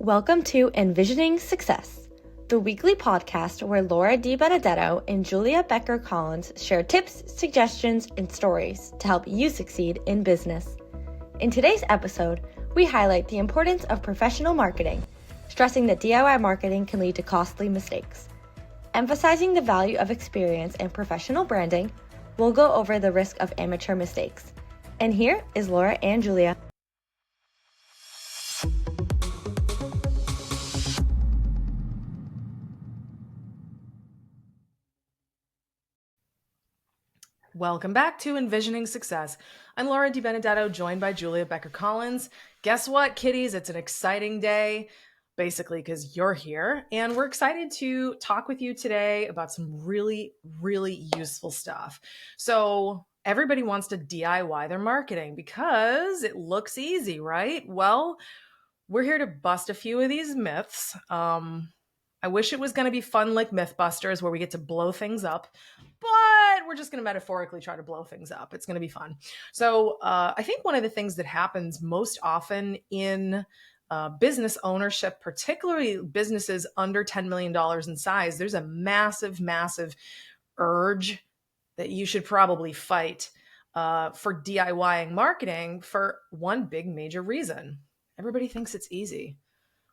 Welcome to Envisioning Success, the weekly podcast where Laura DiBenedetto and Julia Becker Collins share tips, suggestions, and stories to help you succeed in business. In today's episode, we highlight the importance of professional marketing, stressing that DIY marketing can lead to costly mistakes. Emphasizing the value of experience and professional branding, we'll go over the risk of amateur mistakes. And here is Laura and Julia. Welcome back to Envisioning Success. I'm Laura DiBenedetto, joined by Julia Becker Collins. Guess what, kiddies? It's an exciting day, basically because you're here, and we're excited to talk with you today about some really, really useful stuff. So everybody wants to DIY their marketing because it looks easy, right? Well, we're here to bust a few of these myths. I wish it was going to be fun like Mythbusters where we get to blow things up, but we're just going to metaphorically try to blow things up. It's going to be fun. So I think one of the things that happens most often in business ownership, particularly businesses under $10 million in size, there's a massive, massive urge that you should probably fight for DIYing marketing for one big major reason. Everybody thinks it's easy.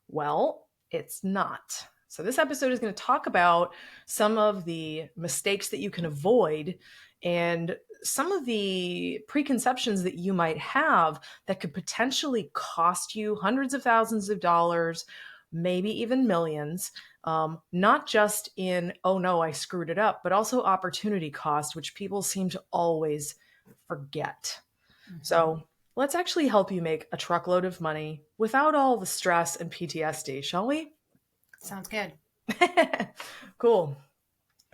Well, it's not. So this episode is going to talk about some of the mistakes that you can avoid and some of the preconceptions that you might have that could potentially cost you hundreds of thousands of dollars, maybe even millions, not just in, oh no, I screwed it up, but also opportunity cost, which people seem to always forget. Mm-hmm. So let's actually help you make a truckload of money without all the stress and PTSD, shall we? Sounds good. Cool.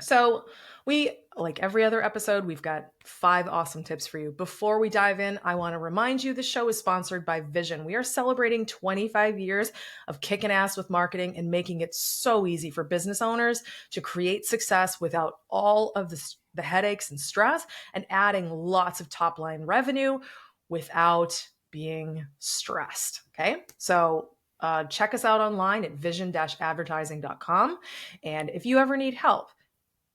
So like every other episode, we've got 5 awesome tips for you. Before we dive in, I want to remind you the show is sponsored by Vision. We are celebrating 25 years of kicking ass with marketing and making it so easy for business owners to create success without all of the headaches and stress and adding lots of top line revenue without being stressed. Okay. So check us out online at vision-advertising.com. And if you ever need help,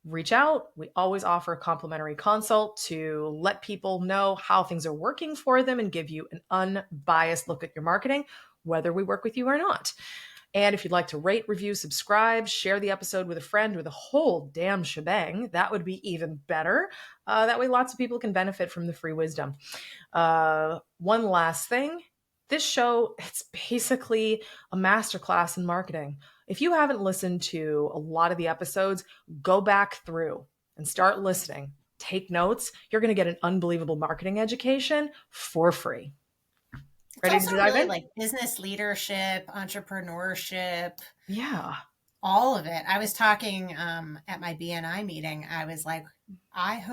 reach out. We always offer a complimentary consult to let people know how things are working for them and give you an unbiased look at your marketing, whether we work with you or not. And if you'd like to rate, review, subscribe, share the episode with a friend, with a whole damn shebang, that would be even better. That way lots of people can benefit from the free wisdom. One last thing. This show, it's basically a masterclass in marketing. If you haven't listened to a lot of the episodes, go back through and start listening. Take notes. You're going to get an unbelievable marketing education for free. Ready to dive in? Like business leadership, entrepreneurship. Yeah. All of it. I was talking at my BNI meeting. I was like, I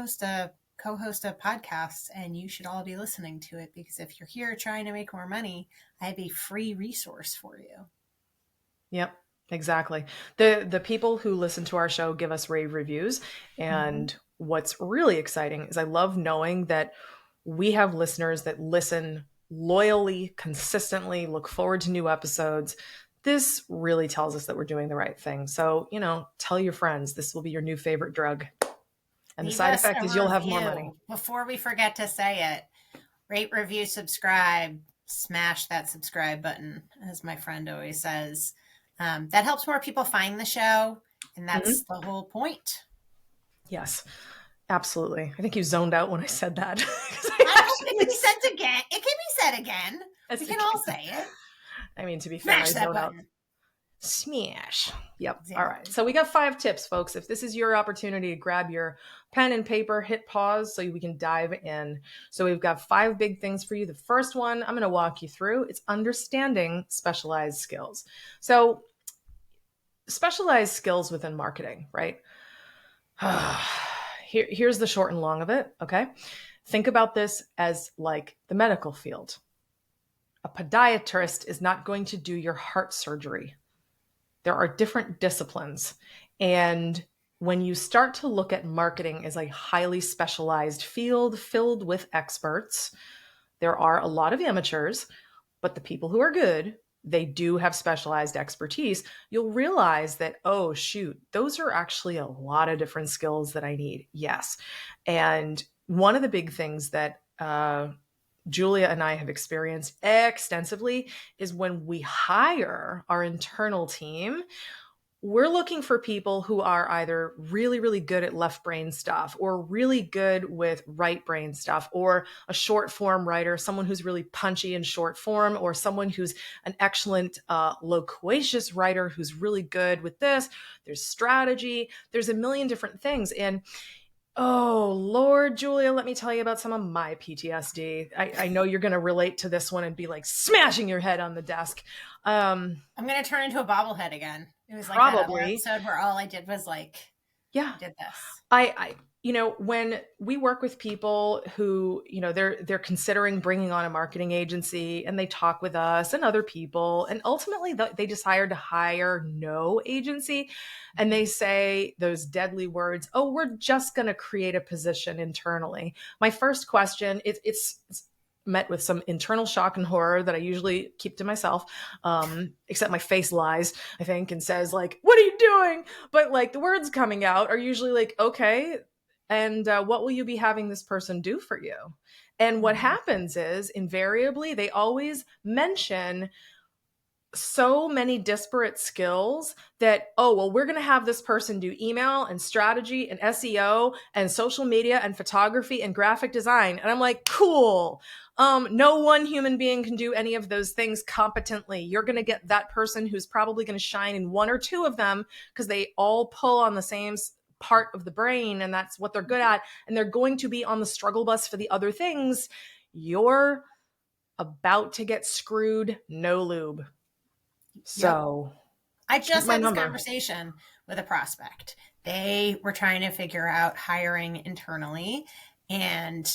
co-host a podcast and you should all be listening to it because if you're here trying to make more money, I have a free resource for you. Yep, exactly. The people who listen to our show give us rave reviews. And what's really exciting is I love knowing that we have listeners that listen loyally, consistently, look forward to new episodes. This really tells us that we're doing the right thing. So, tell your friends, this will be your new favorite drug. And the side effect is you'll have more money. Before we forget to say it, rate, review, subscribe, smash that subscribe button, as my friend always says. That helps more people find the show, and that's the whole point. Yes, absolutely. I think you zoned out when I said that. It can be said again. It can be said again. We can all say it. I mean, to be fair, I zoned out. Smash. Yep. Exactly. All right. So we got 5 tips, folks. If this is your opportunity to grab your pen and paper, hit pause so we can dive in. So we've got 5 big things for you. The first one I'm going to walk you through. It's understanding specialized skills. So specialized skills within marketing, right? Here's the short and long of it. Okay. Think about this as like the medical field. A podiatrist is not going to do your heart surgery. There are different disciplines. And when you start to look at marketing as a highly specialized field filled with experts, there are a lot of amateurs, but the people who are good they do have specialized expertise, you'll realize that, oh, shoot, those are actually a lot of different skills that I need. Yes. And one of the big things that Julia and I have experienced extensively is when we hire our internal team, we're looking for people who are either really, really good at left brain stuff or really good with right brain stuff, or a short form writer, someone who's really punchy in short form, or someone who's an excellent loquacious writer who's really good with this. There's strategy. There's a million different things. And oh, Lord, Julia, let me tell you about some of my PTSD. I know you're going to relate to this one and be like smashing your head on the desk. I'm going to turn into a bobblehead again. It was like probably that other episode where all I did was like, yeah, I did this. I when we work with people who, they're considering bringing on a marketing agency, and they talk with us and other people, and ultimately they decide to hire no agency, and they say those deadly words, oh, we're just going to create a position internally. My first question, it's met with some internal shock and horror that I usually keep to myself, except my face lies, I think, and says like, what are you doing? But like the words coming out are usually like, okay, and what will you be having this person do for you? And what happens is invariably they always mention so many disparate skills that, oh, well, we're going to have this person do email and strategy and SEO and social media and photography and graphic design. And I'm like, cool. No one human being can do any of those things competently. You're going to get that person who's probably going to shine in one or two of them because they all pull on the same part of the brain, and that's what they're good at. And they're going to be on the struggle bus for the other things. You're about to get screwed, no lube. So I just had this conversation with a prospect. They were trying to figure out hiring internally. And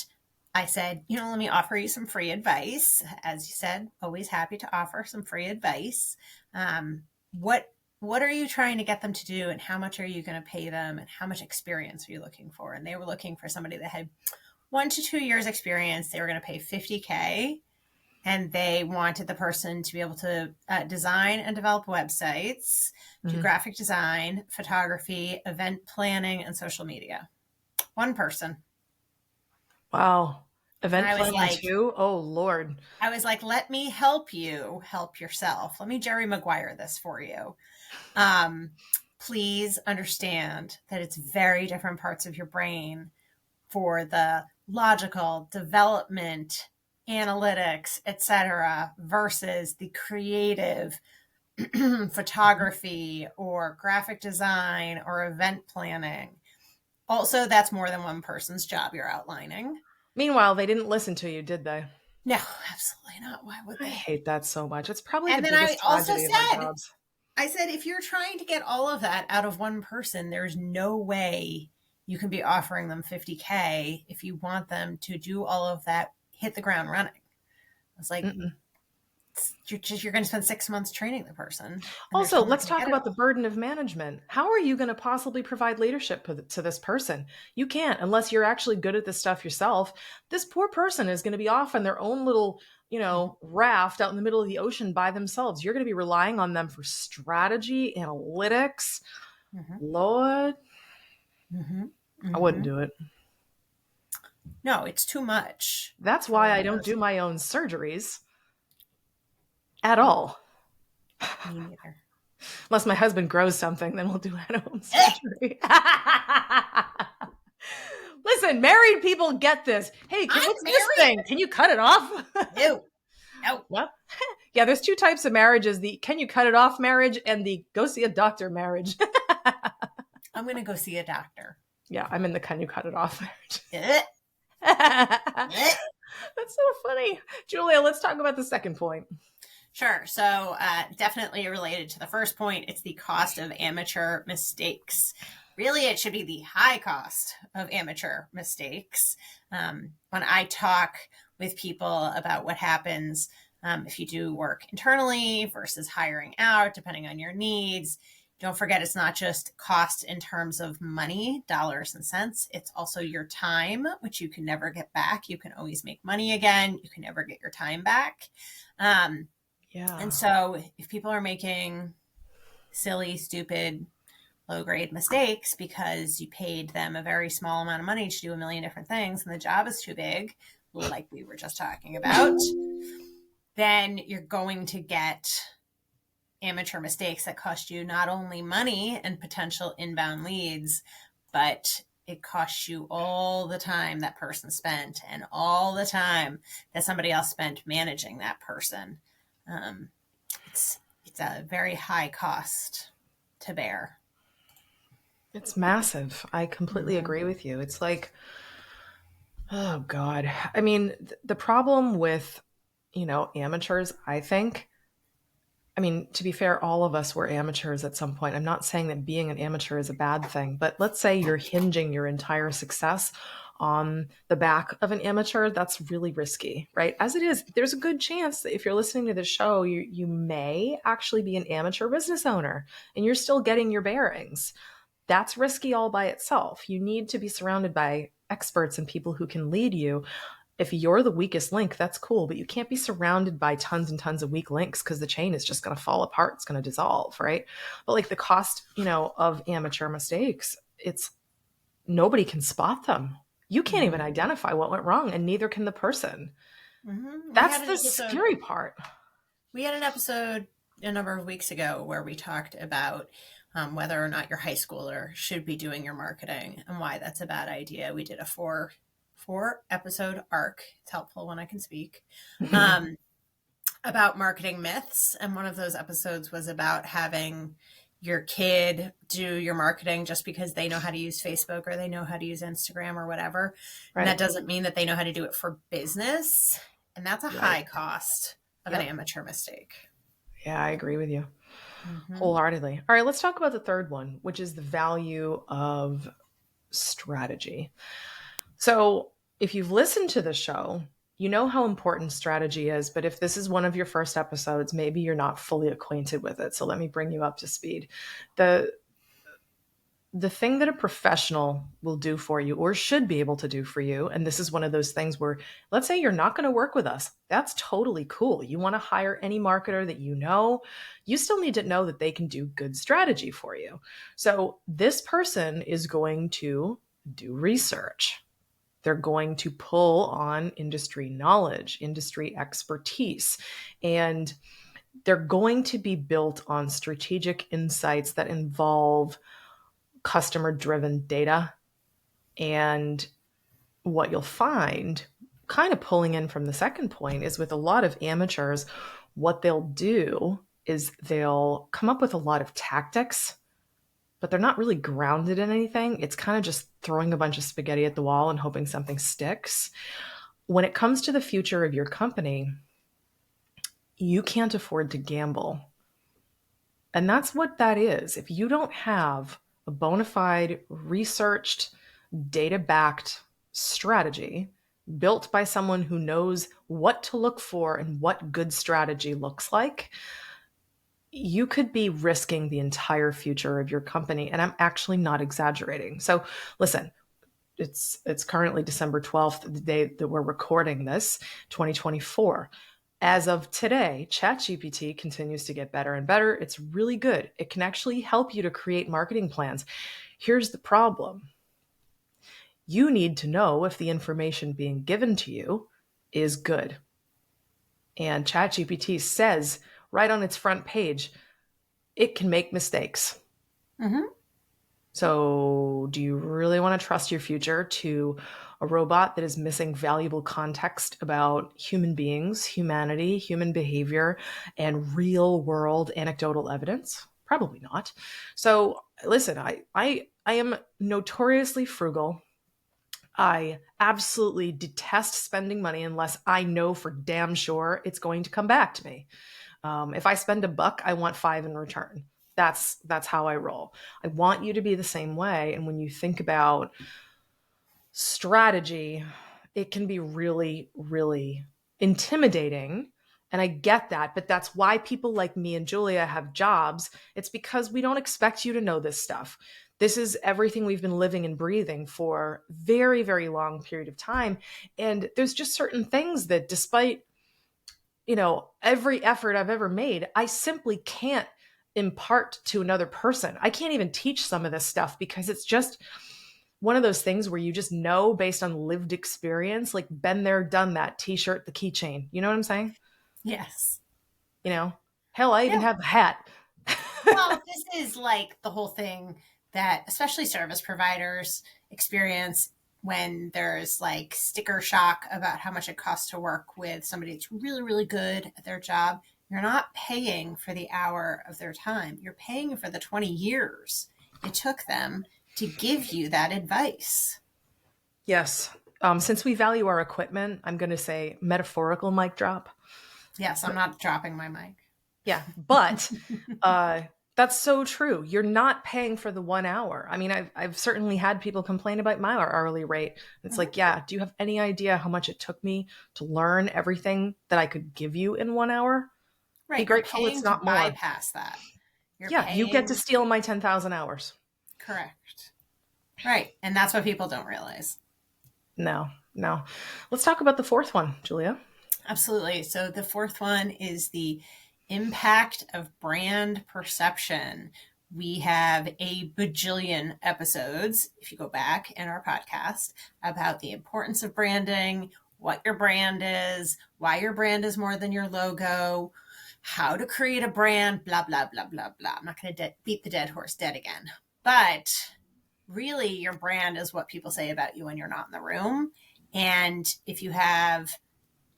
I said, let me offer you some free advice. As you said, always happy to offer some free advice. What are you trying to get them to do, and how much are you going to pay them, and how much experience are you looking for? And they were looking for somebody that had 1 to 2 years experience. They were going to pay $50K. And they wanted the person to be able to design and develop websites, do graphic design, photography, event planning, and social media. One person. Wow. Event planning too? Oh, Lord. I was like, let me help you help yourself. Let me Jerry Maguire this for you. Please understand that it's very different parts of your brain for the logical development, analytics, etc., versus the creative photography or graphic design or event planning. Also, that's more than one person's job you're outlining. Meanwhile, they didn't listen to you, did they? No, absolutely not. Why would they? I hate that so much. It's probably and the then biggest I also tragedy of our jobs. I said, if you're trying to get all of that out of one person, there's no way you can be offering them $50K if you want them to do all of that, hit the ground running. I was like, you're going to spend 6 months training the person. Also, let's talk about the burden of management. How are you going to possibly provide leadership to this person? You can't unless you're actually good at this stuff yourself. This poor person is going to be off on their own little, raft out in the middle of the ocean by themselves. You're going to be relying on them for strategy, analytics. Lord, I wouldn't do it. No, it's too much. That's why I don't do my own surgeries at all. Me neither. Unless my husband grows something, then we'll do at-home surgery. Listen, married people get this. Hey, what's this thing? Can you cut it off? No. Well, yeah, there's 2 types of marriages: the can you cut it off marriage and the go see a doctor marriage. I'm going to go see a doctor. Yeah, I'm in the can you cut it off marriage. That's so funny. Julia, let's talk about the second point. Sure. So definitely related to the first point, it's the cost of amateur mistakes. Really, it should be the high cost of amateur mistakes. When I talk with people about what happens if you do work internally versus hiring out, depending on your needs, don't forget it's not just cost in terms of money, dollars and cents. It's also your time, which you can never get back. You can always make money again. You can never get your time back. Yeah. And so if people are making silly, stupid, low-grade mistakes because you paid them a very small amount of money to do a million different things and the job is too big, like we were just talking about, then you're going to get amateur mistakes that cost you not only money and potential inbound leads, but it costs you all the time that person spent and all the time that somebody else spent managing that person. It's a very high cost to bear. It's massive. I completely agree with you. It's like, oh God. I mean, the problem with, amateurs, I think, to be fair, all of us were amateurs at some point. I'm not saying that being an amateur is a bad thing, but let's say you're hinging your entire success on the back of an amateur. That's really risky, right? As it is, there's a good chance that if you're listening to this show, you may actually be an amateur business owner and you're still getting your bearings. That's risky all by itself. You need to be surrounded by experts and people who can lead you. If you're the weakest link, that's cool, but you can't be surrounded by tons and tons of weak links because the chain is just going to fall apart. It's going to dissolve, right? But like the cost, of amateur mistakes, it's nobody can spot them. You can't even identify what went wrong, and neither can the person. That's the scary part. We had an episode a number of weeks ago where we talked about whether or not your high schooler should be doing your marketing and why that's a bad idea. We did a four episode arc. It's helpful when I can speak about marketing myths. And one of those episodes was about having your kid do your marketing just because they know how to use Facebook or they know how to use Instagram or whatever. Right. And that doesn't mean that they know how to do it for business. And that's a high cost of an amateur mistake. Yeah, I agree with you wholeheartedly. All right, let's talk about the third one, which is the value of strategy. So if you've listened to the show, you know how important strategy is, but if this is one of your first episodes, maybe you're not fully acquainted with it. So let me bring you up to speed. The thing that a professional will do for you or should be able to do for you, and this is one of those things where, let's say you're not going to work with us. That's totally cool. You want to hire any marketer that you still need to know that they can do good strategy for you. So this person is going to do research. They're going to pull on industry knowledge, industry expertise, and they're going to be built on strategic insights that involve customer-driven data. And what you'll find, kind of pulling in from the second point, is with a lot of amateurs, what they'll do is they'll come up with a lot of tactics, but they're not really grounded in anything. It's kind of just throwing a bunch of spaghetti at the wall and hoping something sticks. When it comes to the future of your company, you can't afford to gamble. And that's what that is. If you don't have a bona fide, researched, data-backed strategy built by someone who knows what to look for and what good strategy looks like, you could be risking the entire future of your company. And I'm actually not exaggerating. So listen, it's currently December 12th, the day that we're recording this, 2024. As of today, ChatGPT continues to get better and better. It's really good. It can actually help you to create marketing plans. Here's the problem. You need to know if the information being given to you is good. And ChatGPT says right on its front page, it can make mistakes. So do you really want to trust your future to a robot that is missing valuable context about human beings, humanity, human behavior, and real world anecdotal evidence? Probably not. So listen, I am notoriously frugal. I absolutely detest spending money unless I know for damn sure it's going to come back to me. If I spend $1, I want 5 in return. That's how I roll. I want you to be the same way. And when you think about strategy, it can be really, really intimidating. And I get that, but that's why people like me and Julia have jobs. It's because we don't expect you to know this stuff. This is everything we've been living and breathing for a very, very long period of time. And there's just certain things that despite every effort I've ever made, I simply can't impart to another person. I can't even teach some of this stuff because it's just one of those things where you just know based on lived experience, like been there, done that, t-shirt, the keychain. You know what I'm saying? Yes. Hell, I even Yeah. have the hat. Well, this is like the whole thing that especially service providers experience when there's like sticker shock about how much it costs to work with somebody that's really, really good at their job. You're not paying for the hour of their time. You're paying for the 20 years it took them to give you that advice. Yes. Since we value our equipment, I'm going to say metaphorical mic drop. Yes, I'm not dropping my mic. Yeah, but that's so true. You're not paying for the 1 hour. I mean, I've certainly had people complain about my hourly rate. It's like, yeah, do you have any idea how much it took me to learn everything that I could give you in 1 hour? Right. Be grateful You're it's paying to not more. bypass that. Yeah, you get to steal my 10,000 hours. Correct. Right. And that's what people don't realize. No. Let's talk about the fourth one, Julia. Absolutely. So the fourth one is the impact of brand perception. We have a bajillion episodes, if you go back in our podcast, about the importance of branding, what your brand is, why your brand is more than your logo, how to create a brand, blah, blah, blah, blah, blah. I'm not going to beat the dead horse dead again. But really, your brand is what people say about you when you're not in the room. And if you have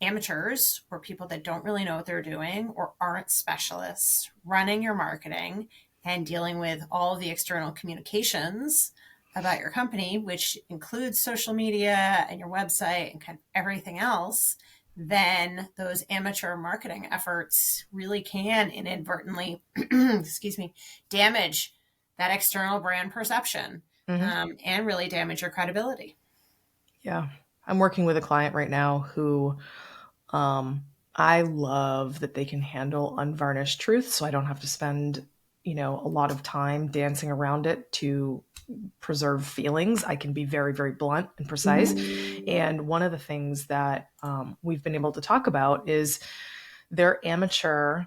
amateurs or people that don't really know what they're doing or aren't specialists running your marketing and dealing with all the external communications about your company, which includes social media and your website and kind of everything else, then those amateur marketing efforts really can inadvertently, damage that external brand perception, and really damage your credibility. Yeah. I'm working with a client right now who I love that they can handle unvarnished truth, so I don't have to spend, a lot of time dancing around it to preserve feelings. I can be very, very blunt and precise. And one of the things that we've been able to talk about is their amateur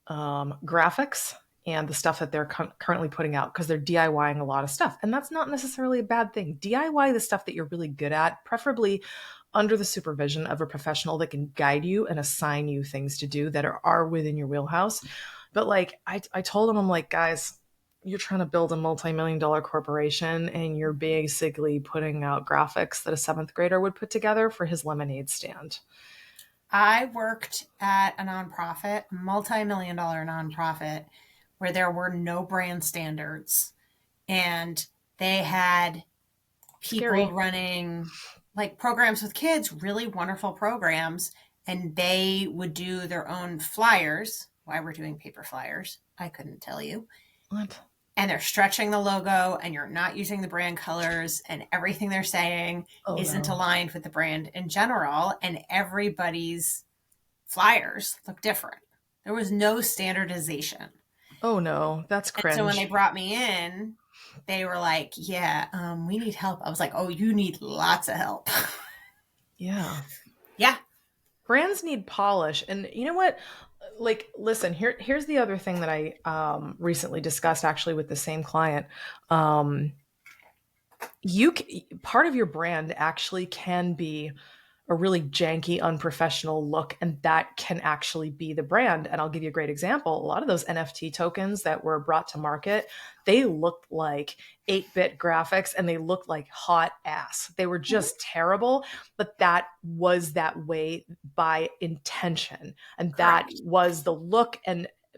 graphics and the stuff that they're currently putting out, because they're DIYing a lot of stuff. And that's not necessarily a bad thing. DIY the stuff that you're really good at, preferably under the supervision of a professional that can guide you and assign you things to do that are within your wheelhouse. But like I told them, I'm like, guys, you're trying to build a multi-million-dollar corporation and you're basically putting out graphics that a 7th grader would put together for his lemonade stand. I worked at a nonprofit, multi-million-dollar nonprofit, where there were no brand standards. And they had people running like programs with kids, really wonderful programs. And they would do their own flyers. Why we're doing paper flyers, I couldn't tell you. What? And they're stretching the logo and you're not using the brand colors and everything they're saying isn't aligned with the brand in general. And everybody's flyers look different. There was no standardization. Oh no, that's cringe. And so when they brought me in, they were like, yeah, we need help. I was like, oh, you need lots of help. Yeah. Yeah. Brands need polish. And you know what? Like, listen, here's the other thing that I recently discussed actually with the same client. Part of your brand actually can be a really janky, unprofessional look, and that can actually be the brand. And I'll give you a great example. A lot of those NFT tokens that were brought to market, they looked like 8-bit graphics and they looked like hot ass. They were just terrible, but that was that way by intention. And that was the look,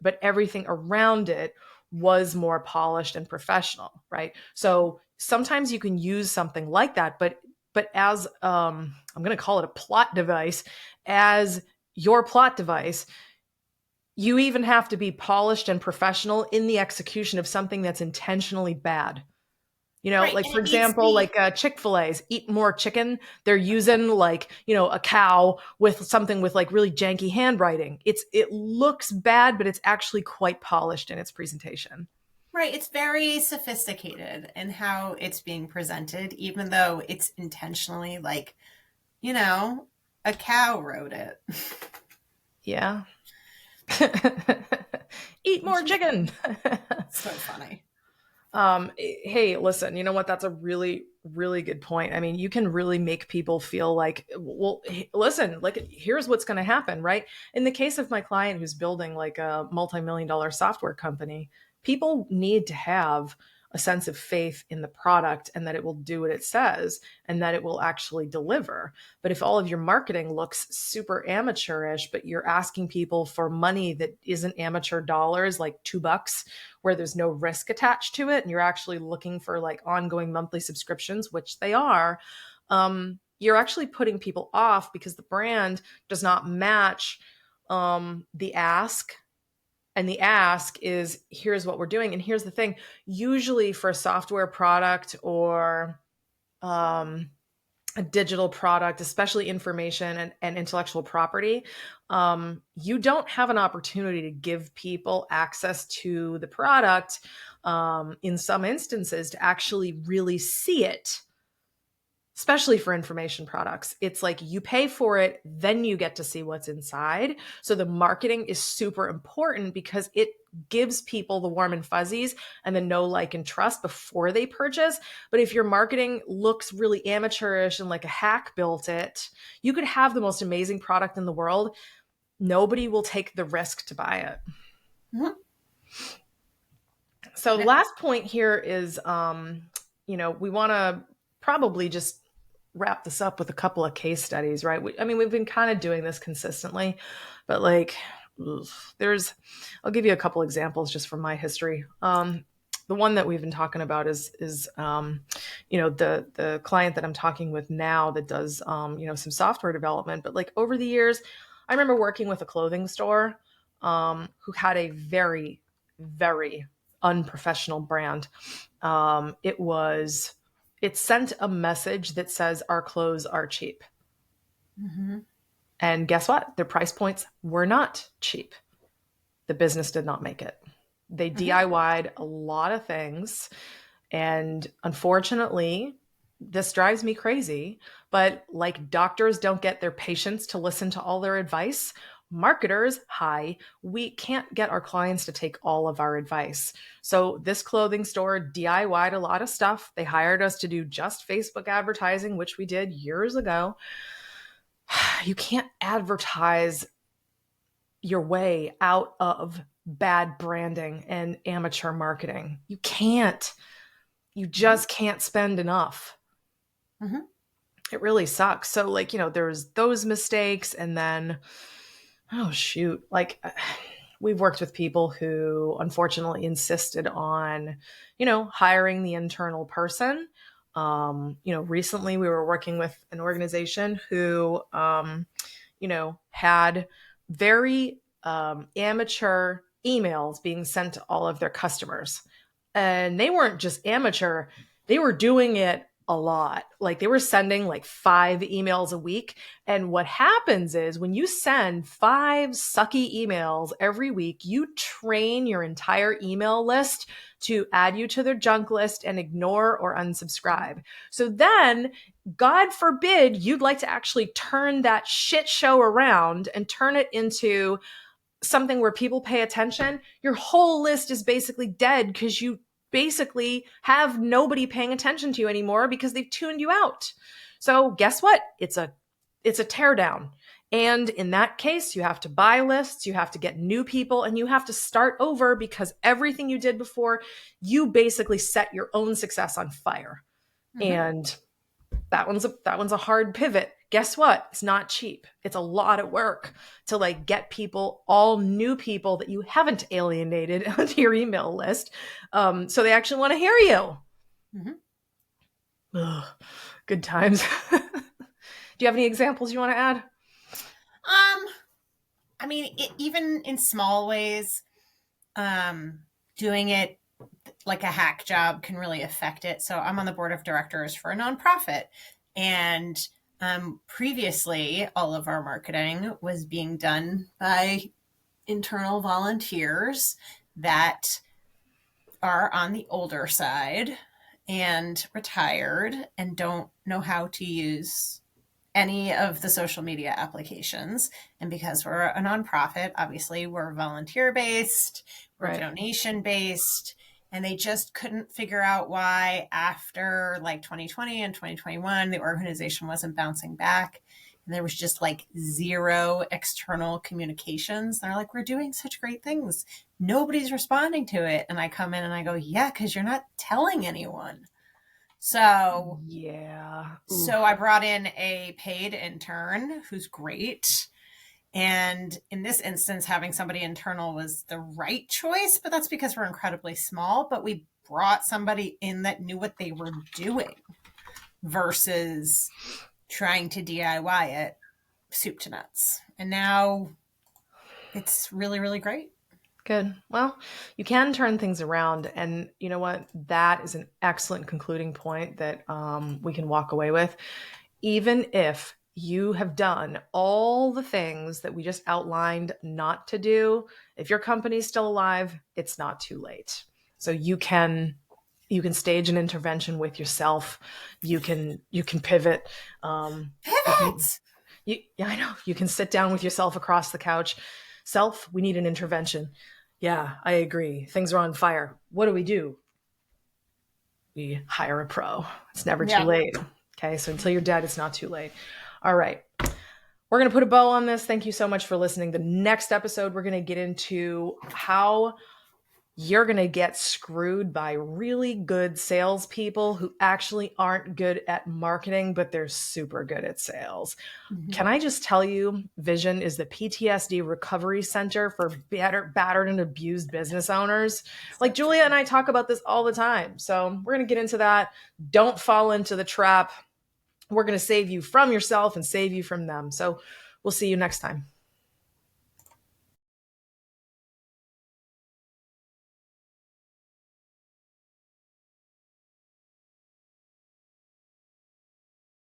but everything around it was more polished and professional, right? So sometimes you can use something like that, but as I'm going to call it a plot device, as your plot device, you even have to be polished and professional in the execution of something that's intentionally bad. Like for example, like Chick-fil-A's Eat More Chicken, they're using like, a cow with something with like really janky handwriting. It looks bad, but it's actually quite polished in its presentation. Right. It's very sophisticated in how it's being presented, even though it's intentionally like, a cow wrote it. Yeah. Eat more chicken. So funny. Hey, listen, you know what? That's a really, really good point. I mean, you can really make people feel like, well, listen, like, here's what's going to happen, right? In the case of my client who's building like a multi-million dollar software company, people need to have a sense of faith in the product and that it will do what it says and that it will actually deliver. But if all of your marketing looks super amateurish, but you're asking people for money that isn't amateur dollars, like $2, where there's no risk attached to it, and you're actually looking for like ongoing monthly subscriptions, which they are, you're actually putting people off because the brand does not match the ask. And the ask is, here's what we're doing. And here's the thing, usually for a software product or a digital product, especially information and intellectual property, you don't have an opportunity to give people access to the product in some instances to actually really see it, especially for information products. It's like you pay for it, then you get to see what's inside. So the marketing is super important because it gives people the warm and fuzzies and the know, like, and trust before they purchase. But if your marketing looks really amateurish and like a hack built it, you could have the most amazing product in the world. Nobody will take the risk to buy it. Mhm. So the last point here is, we want to probably just wrap this up with a couple of case studies, right? We've been kind of doing this consistently, but like, I'll give you a couple examples just from my history. The one that we've been talking about is the client that I'm talking with now that does, some software development. But like over the years, I remember working with a clothing store who had a very, very unprofessional brand. It sent a message that says our clothes are cheap. Mm-hmm. And guess what? Their price points were not cheap. The business did not make it. They DIY'd a lot of things. And unfortunately, this drives me crazy, but like doctors don't get their patients to listen to all their advice, marketers, we can't get our clients to take all of our advice. So this clothing store DIY'd a lot of stuff. They hired us to do just Facebook advertising, which we did years ago. You can't advertise your way out of bad branding and amateur marketing. You can't. You just can't spend enough. Mm-hmm. It really sucks. So like, there's those mistakes. And then, oh shoot, like we've worked with people who unfortunately insisted on, hiring the internal person. Recently we were working with an organization who, had very amateur emails being sent to all of their customers. And they weren't just amateur, they were doing it a lot. Like they were sending like 5 emails a week. And what happens is when you send 5 sucky emails every week, you train your entire email list to add you to their junk list and ignore or unsubscribe. So then, God forbid, you'd like to actually turn that shit show around and turn it into something where people pay attention. Your whole list is basically dead because you basically have nobody paying attention to you anymore because they've tuned you out. So guess what? It's a teardown. And in that case, you have to buy lists, you have to get new people, and you have to start over because everything you did before, you basically set your own success on fire. Mm-hmm. And that one's a hard pivot. Guess what? It's not cheap. It's a lot of work to like get people, all new people that you haven't alienated onto your email list. So they actually want to hear you. Mm-hmm. Ugh, good times. Do you have any examples you want to add? Even in small ways, doing it like a hack job can really affect it. So I'm on the board of directors for a nonprofit, and previously all of our marketing was being done by internal volunteers that are on the older side and retired and don't know how to use any of the social media applications. And because we're a nonprofit, obviously we're volunteer based, we're donation based, and they just couldn't figure out why after like 2020 and 2021, the organization wasn't bouncing back. And there was just like zero external communications. They're like, we're doing such great things. Nobody's responding to it. And I come in and I go, yeah, because you're not telling anyone. So yeah. So I brought in a paid intern who's great. And in this instance, having somebody internal was the right choice, but that's because we're incredibly small. But we brought somebody in that knew what they were doing versus trying to DIY it soup to nuts. And now it's really, really great. Good. Well, you can turn things around. And you know what? That is an excellent concluding point that we can walk away with. Even if you have done all the things that we just outlined not to do, if your company's still alive, it's not too late. So you can stage an intervention with yourself. You can pivot. Pivot! Yeah, I know. You can sit down with yourself across the couch. Self, we need an intervention. Yeah, I agree. Things are on fire. What do? We hire a pro. It's never too late. Okay, so until you're dead, it's not too late. All right. We're going to put a bow on this. Thank you so much for listening. The next episode, we're going to get into how you're going to get screwed by really good salespeople who actually aren't good at marketing, but they're super good at sales. Mm-hmm. Can I just tell you, Vision is the PTSD recovery center for battered and abused business owners. Like Julia and I talk about this all the time. So we're going to get into that. Don't fall into the trap. We're going to save you from yourself and save you from them. So we'll see you next time.